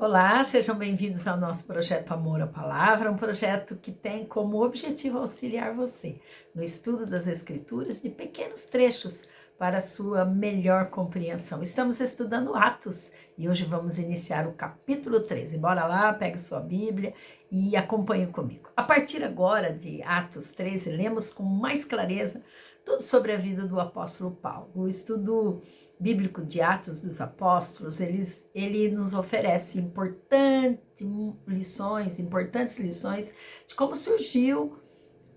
Olá, sejam bem-vindos ao nosso projeto Amor à Palavra, um projeto que tem como objetivo auxiliar você no estudo das Escrituras de pequenos trechos para a sua melhor compreensão. Estamos estudando Atos e hoje vamos iniciar o capítulo 13. Bora lá, pegue sua Bíblia e acompanhe comigo. A partir agora de Atos 13, lemos com mais clareza tudo sobre a vida do apóstolo Paulo. O estudo bíblico de Atos dos Apóstolos, ele nos oferece importantes lições de como surgiu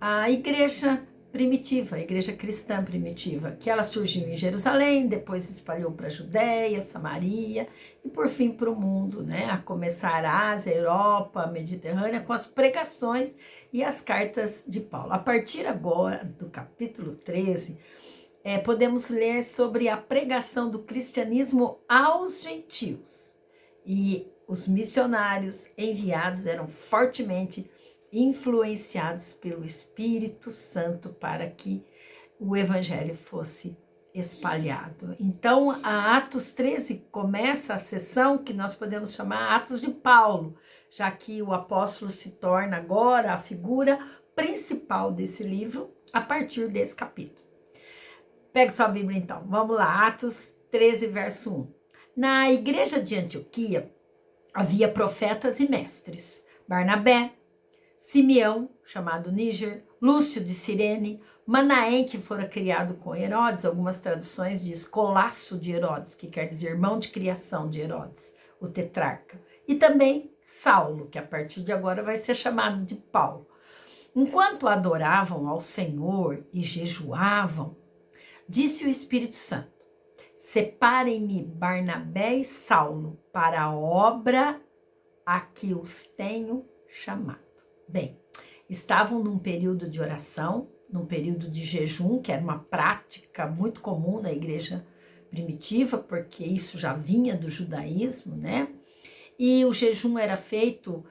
a igreja primitiva, a igreja cristã primitiva, que ela surgiu em Jerusalém, depois se espalhou para a Judéia, Samaria e por fim para o mundo, né? A começar a Ásia, Europa, Mediterrânea, com as pregações e as cartas de Paulo. A partir agora do capítulo 13, podemos ler sobre a pregação do cristianismo aos gentios. E os missionários enviados eram fortemente influenciados pelo Espírito Santo para que o evangelho fosse espalhado. Então, a Atos 13 começa a sessão que nós podemos chamar Atos de Paulo, já que o apóstolo se torna agora a figura principal desse livro a partir desse capítulo. Pegue sua Bíblia então, vamos lá, Atos 13, verso 1. Na igreja de Antioquia havia profetas e mestres, Barnabé, Simeão, chamado Níger, Lúcio de Cirene, Manaém, que fora criado com Herodes, algumas traduções diz Colasso de Herodes, que quer dizer irmão de criação de Herodes, o tetrarca, e também Saulo, que a partir de agora vai ser chamado de Paulo. Enquanto adoravam ao Senhor e jejuavam, disse o Espírito Santo: separem-me Barnabé e Saulo para a obra a que os tenho chamado. Bem, estavam num período de oração, num período de jejum, que era uma prática muito comum na igreja primitiva, porque isso já vinha do judaísmo, né? E o jejum era feito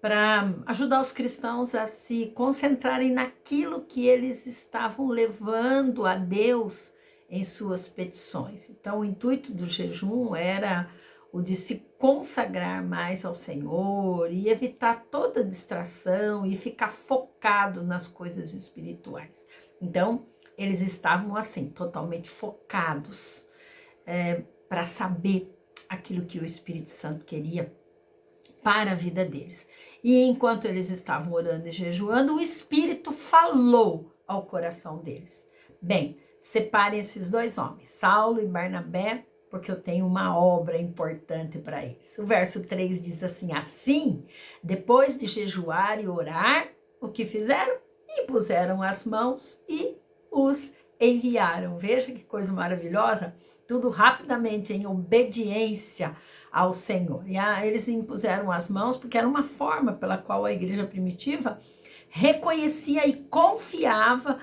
para ajudar os cristãos a se concentrarem naquilo que eles estavam levando a Deus em suas petições. Então, o intuito do jejum era o de se consagrar mais ao Senhor e evitar toda distração e ficar focado nas coisas espirituais. Então, eles estavam assim, totalmente focados para saber aquilo que o Espírito Santo queria para a vida deles. E enquanto eles estavam orando e jejuando, o Espírito falou ao coração deles: bem, separem esses dois homens, Saulo e Barnabé, porque eu tenho uma obra importante para eles. O verso 3 diz assim: assim, depois de jejuar e orar, o que fizeram? Impuseram as mãos e os enviaram. Veja que coisa maravilhosa, tudo rapidamente em obediência ao Senhor. E eles impuseram as mãos porque era uma forma pela qual a igreja primitiva reconhecia e confiava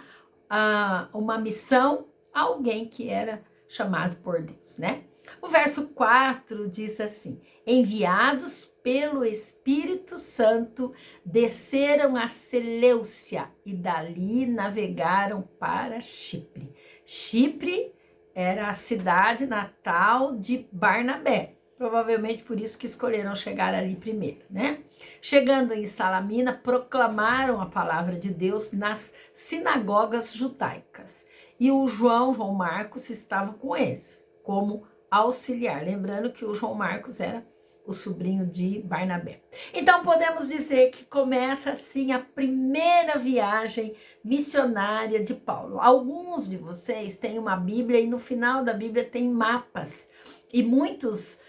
uma missão a alguém que era chamado por Deus, né? O verso 4 diz assim: enviados pelo Espírito Santo, desceram a Seleucia e dali navegaram para Chipre. Chipre era a cidade natal de Barnabé. Provavelmente por isso que escolheram chegar ali primeiro, né? Chegando em Salamina, proclamaram a palavra de Deus nas sinagogas judaicas. E o João Marcos estava com eles, como auxiliar. Lembrando que o João Marcos era o sobrinho de Barnabé. Então podemos dizer que começa assim a primeira viagem missionária de Paulo. Alguns de vocês têm uma Bíblia e no final da Bíblia tem mapas. E muitos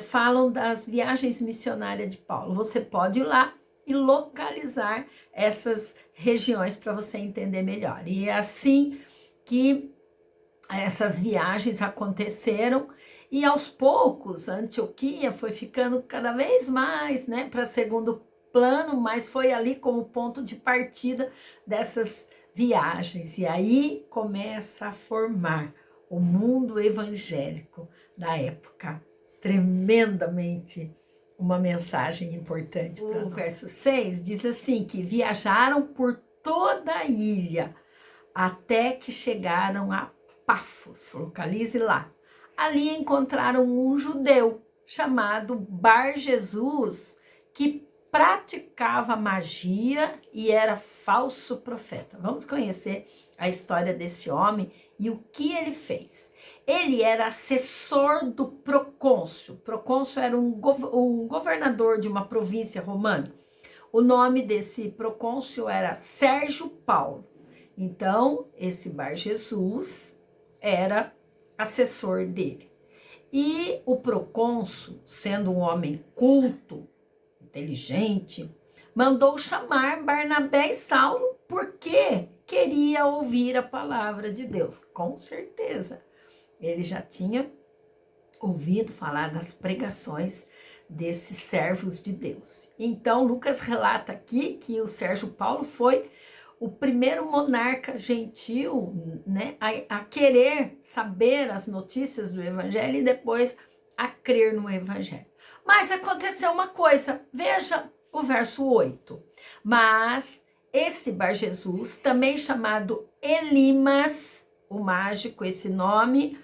falam das viagens missionárias de Paulo. Você pode ir lá e localizar essas regiões para você entender melhor. E é assim que essas viagens aconteceram e aos poucos a Antioquia foi ficando cada vez mais, né, para segundo plano, mas foi ali como ponto de partida dessas viagens. E aí começa a formar o mundo evangélico da época. Tremendamente uma mensagem importante para nós. O verso 6 diz assim, que viajaram por toda a ilha até que chegaram a Pafos, localize lá. Ali encontraram um judeu chamado Bar Jesus, que praticava magia e era falso profeta. Vamos conhecer a história desse homem e o que ele fez. Ele era assessor do procônsul. Procônsul era um governador de uma província romana. O nome desse procônsul era Sérgio Paulo. Então, esse Bar Jesus era assessor dele. E o procônsul, sendo um homem culto, inteligente, mandou chamar Barnabé e Saulo porque queria ouvir a palavra de Deus. Com certeza, ele já tinha ouvido falar das pregações desses servos de Deus. Então, Lucas relata aqui que o Sérgio Paulo foi o primeiro monarca gentil, né, a querer saber as notícias do evangelho e depois a crer no evangelho. Mas aconteceu uma coisa, veja o verso 8. Mas esse Bar Jesus, também chamado Elimas, o mágico, esse nome,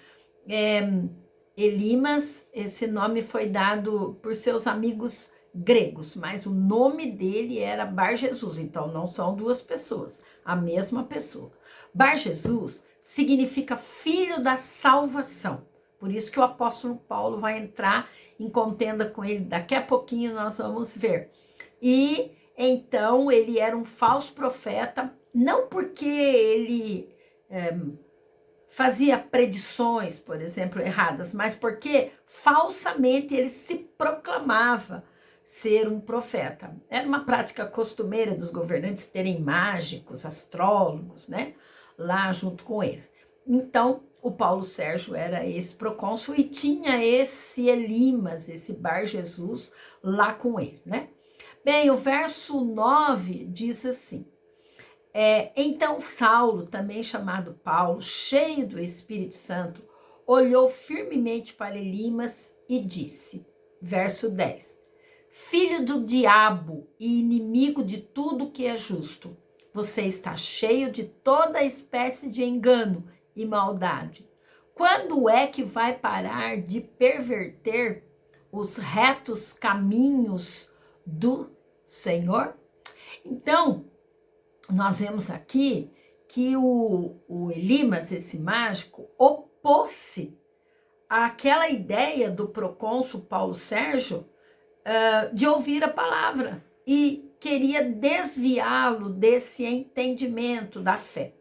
Elimas, esse nome foi dado por seus amigos gregos, mas o nome dele era Bar Jesus, então não são duas pessoas, a mesma pessoa. Bar Jesus significa filho da salvação, por isso que o apóstolo Paulo vai entrar em contenda com ele, daqui a pouquinho nós vamos ver. E então ele era um falso profeta, não porque ele fazia predições, por exemplo, erradas, mas porque falsamente ele se proclamava ser um profeta. Era uma prática costumeira dos governantes terem mágicos, astrólogos, né, lá junto com eles. Então, o Paulo Sérgio era esse procônsul e tinha esse Elimas, esse Bar Jesus lá com ele, né? Bem, o verso 9 diz assim: então Saulo, também chamado Paulo, cheio do Espírito Santo, olhou firmemente para Elimas e disse, verso 10, filho do diabo e inimigo de tudo que é justo, você está cheio de toda espécie de engano e maldade. Quando é que vai parar de perverter os retos caminhos do Senhor? Então, nós vemos aqui que o Elimas, esse mágico, opôs-se àquela ideia do procônsul Paulo Sérgio de ouvir a palavra e queria desviá-lo desse entendimento da fé.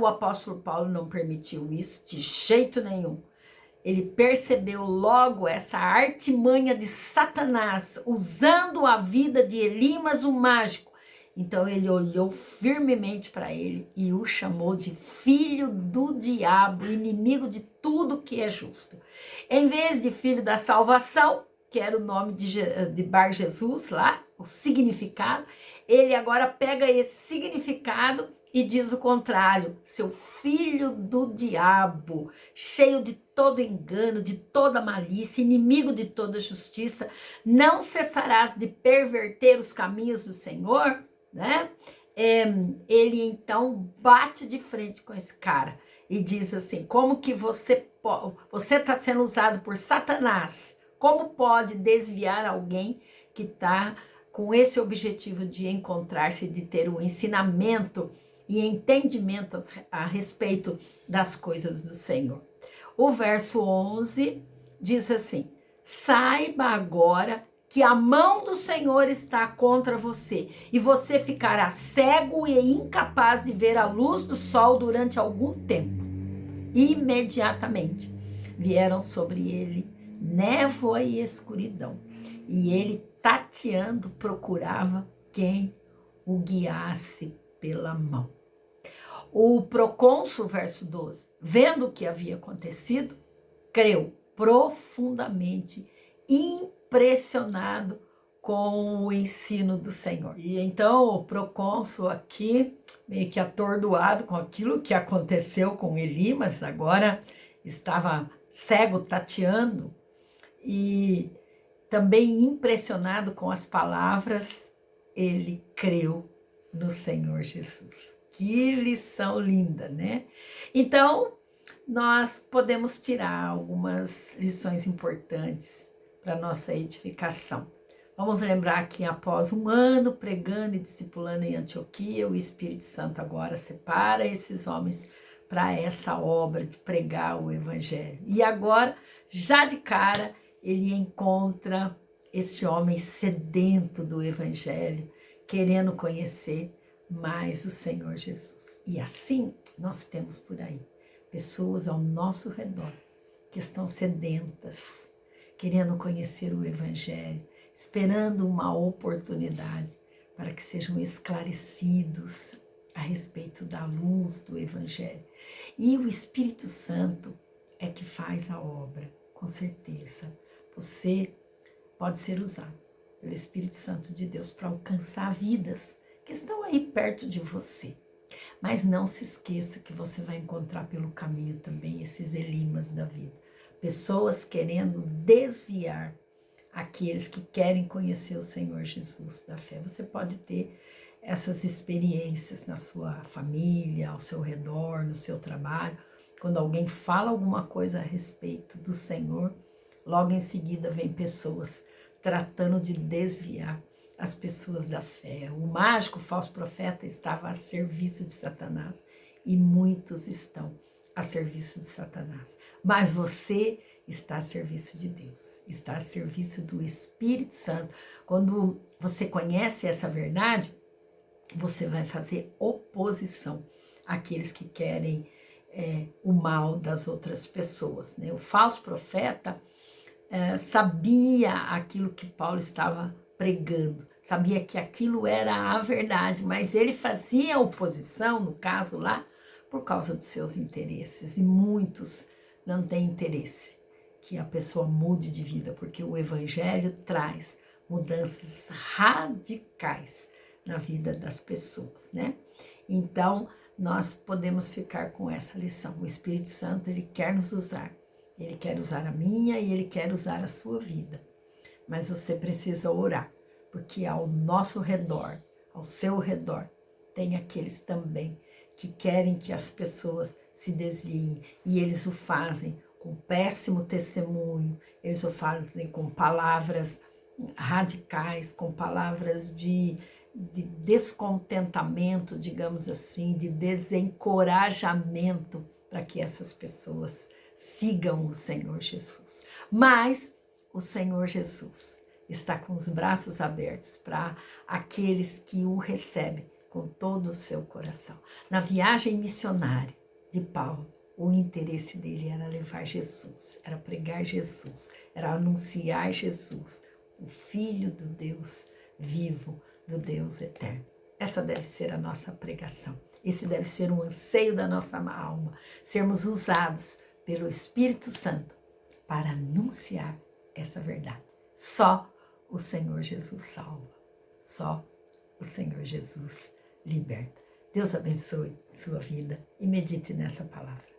O apóstolo Paulo não permitiu isso de jeito nenhum. Ele percebeu logo essa artimanha de Satanás, usando a vida de Elimas, o mágico. Então ele olhou firmemente para ele e o chamou de filho do diabo, inimigo de tudo que é justo. Em vez de filho da salvação, que era o nome de Bar Jesus lá, o significado, ele agora pega esse significado e diz o contrário, seu filho do diabo, cheio de todo engano, de toda malícia, inimigo de toda justiça, não cessarás de perverter os caminhos do Senhor, né? Ele então bate de frente com esse cara e diz assim, como que você está sendo usado por Satanás, como pode desviar alguém que está com esse objetivo de encontrar-se, de ter um ensinamento e entendimento a respeito das coisas do Senhor. O verso 11 diz assim, saiba agora que a mão do Senhor está contra você, e você ficará cego e incapaz de ver a luz do sol durante algum tempo. Imediatamente vieram sobre ele névoa e escuridão, e ele, tateando, procurava quem o guiasse pela mão. O procônsul, verso 12, vendo o que havia acontecido, creu profundamente, impressionado com o ensino do Senhor. E então o procônsul aqui, meio que atordoado com aquilo que aconteceu com Elimas, agora estava cego, tateando, e também impressionado com as palavras, ele creu no Senhor Jesus. Que lição linda, né? Então, nós podemos tirar algumas lições importantes para nossa edificação. Vamos lembrar que após um ano pregando e discipulando em Antioquia, o Espírito Santo agora separa esses homens para essa obra de pregar o Evangelho. E agora, já de cara, ele encontra esse homem sedento do Evangelho, querendo conhecer mais o Senhor Jesus. E assim nós temos por aí pessoas ao nosso redor que estão sedentas, querendo conhecer o Evangelho, esperando uma oportunidade para que sejam esclarecidos a respeito da luz do Evangelho. E o Espírito Santo é que faz a obra, com certeza. Você pode ser usado pelo Espírito Santo de Deus para alcançar vidas que estão aí perto de você. Mas não se esqueça que você vai encontrar pelo caminho também esses elimas da vida. Pessoas querendo desviar aqueles que querem conhecer o Senhor Jesus da fé. Você pode ter essas experiências na sua família, ao seu redor, no seu trabalho. Quando alguém fala alguma coisa a respeito do Senhor, logo em seguida vem pessoas tratando de desviar as pessoas da fé. O mágico, o falso profeta, estava a serviço de Satanás e muitos estão a serviço de Satanás. Mas você está a serviço de Deus, está a serviço do Espírito Santo. Quando você conhece essa verdade, você vai fazer oposição àqueles que querem o mal das outras pessoas, né? O falso profeta sabia aquilo que Paulo estava pregando, sabia que aquilo era a verdade, mas ele fazia oposição, no caso lá, por causa dos seus interesses, e muitos não têm interesse que a pessoa mude de vida, porque o Evangelho traz mudanças radicais na vida das pessoas, né? Então, nós podemos ficar com essa lição. O Espírito Santo, ele quer nos usar. Ele quer usar a minha e ele quer usar a sua vida. Mas você precisa orar, porque ao nosso redor, ao seu redor, tem aqueles também que querem que as pessoas se desviem, e eles o fazem com péssimo testemunho, eles o fazem com palavras radicais, com palavras de descontentamento, digamos assim, de desencorajamento para que essas pessoas sigam o Senhor Jesus. Mas o Senhor Jesus está com os braços abertos para aqueles que o recebem com todo o seu coração. Na viagem missionária de Paulo, o interesse dele era levar Jesus, era pregar Jesus, era anunciar Jesus, o Filho do Deus vivo, do Deus eterno. Essa deve ser a nossa pregação. Esse deve ser um anseio da nossa alma, sermos usados pelo Espírito Santo para anunciar essa verdade. Só o Senhor Jesus salva. Só o Senhor Jesus liberta. Deus abençoe sua vida e medite nessa palavra.